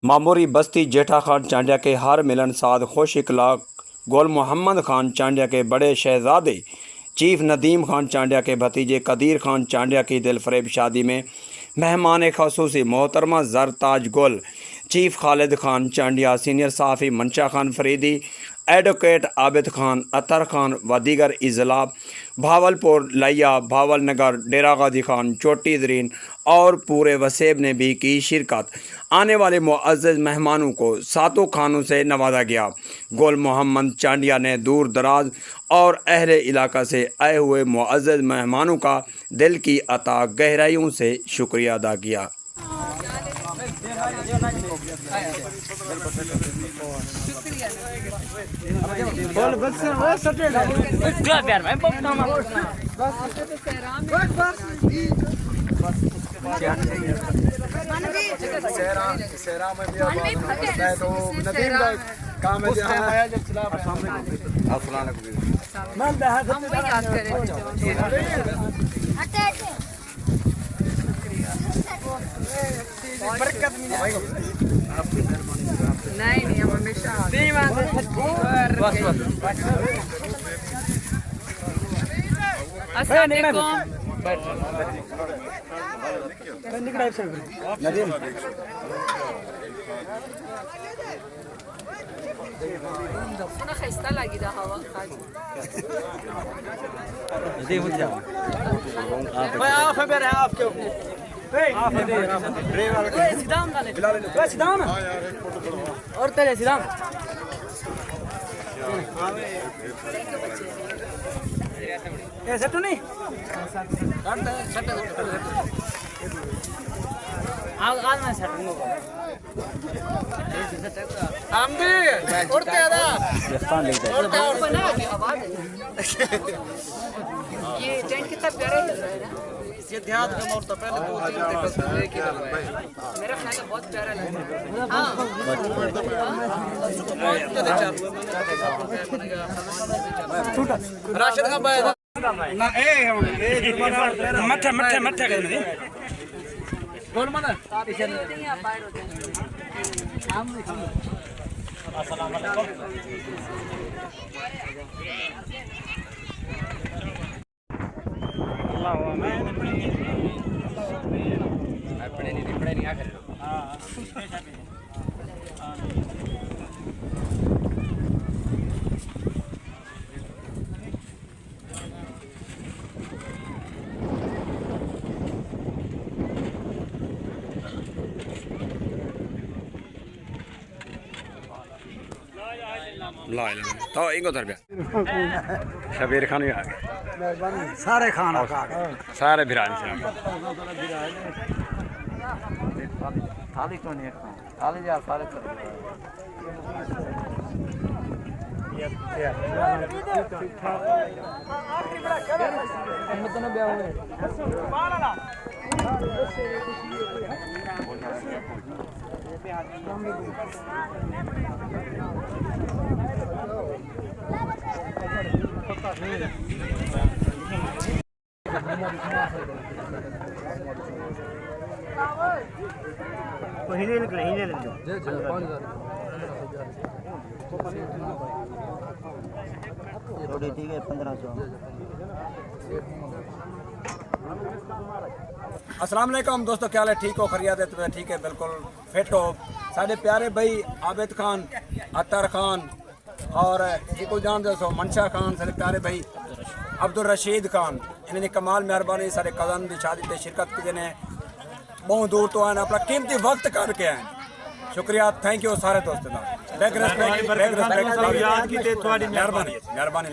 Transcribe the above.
मामूरी बस्ती जेठा खान चांडिया के हर मिलनसार खुश इखलाक गुल मोहम्मद खान चांडिया के बड़े शहजादे चीफ नदीम खान चांडिया के भतीजे कदीर खान चांडिया की दिलफरेब शादी में मेहमान खसूसी मोहतरमा जरताज गुल, चीफ खालिद खान चांडिया, सीनियर सहाफ़ी मंशा खान फरीदी, एडवोकेट आबिद खान, अतर खान व दीगर इजला, भावलपुर, लिया, भावल नगर, डेरा गाजी खान, चोटी दरीन और पूरे वसेब ने भी की शिरकत। आने वाले मुअज़्ज़ज़ मेहमानों को सातों खानों से नवाजा गया। गुल मोहम्मद चांडिया ने दूर दराज और अहले इलाका से आए हुए मुअज़्ज़ज़ मेहमानों का दिल की अता गहराइयों से शुक्रिया अदा किया। नहीं हम हमेशा सुना खस्ता लगी दा हवा आप है आपके और तेरे सिदाम ऐसा तो नहीं आज मैं सेटिंग होगा हम भी उड़ते आ ये टेंट कितना प्यारा है ना, ये ध्यान कम और तो पहले दो तीन एक ही मेरा ख्याल बहुत प्यारा लग रहा है। राशिद का भाई ना ए मट्ठा मट्ठा मट्ठा कर दे कौन माना अस्सलाम वालेकुम अपने नहीं आखिर हां ला तो इंगो तरबिया शबीर खान भी आ गए, सारे खाना सारे भिरान से थाली क्यों नहीं थाली यार सारे रोटी ठीक है 1500। अस्सलाम वालेकुम दोस्तों, क्या हाल है? ठीक हो? खैरियत है? तुम्हें ठीक है? बिल्कुल फिट हो? साढ़े प्यारे भाई आबिद खान, अतर खान और को जान दो मंशा खान, सारे प्यारे भाई अब्दुल रशीद खान, इन्होंने कमाल मेहरबानी सारे कज़न की शादी से शिरकत की ने बहुत दूर तो आए अपना कीमती वक्त करके आए। शुक्रिया, थैंक यू सारे दोस्तों का। मेहरबानी मेहरबानी।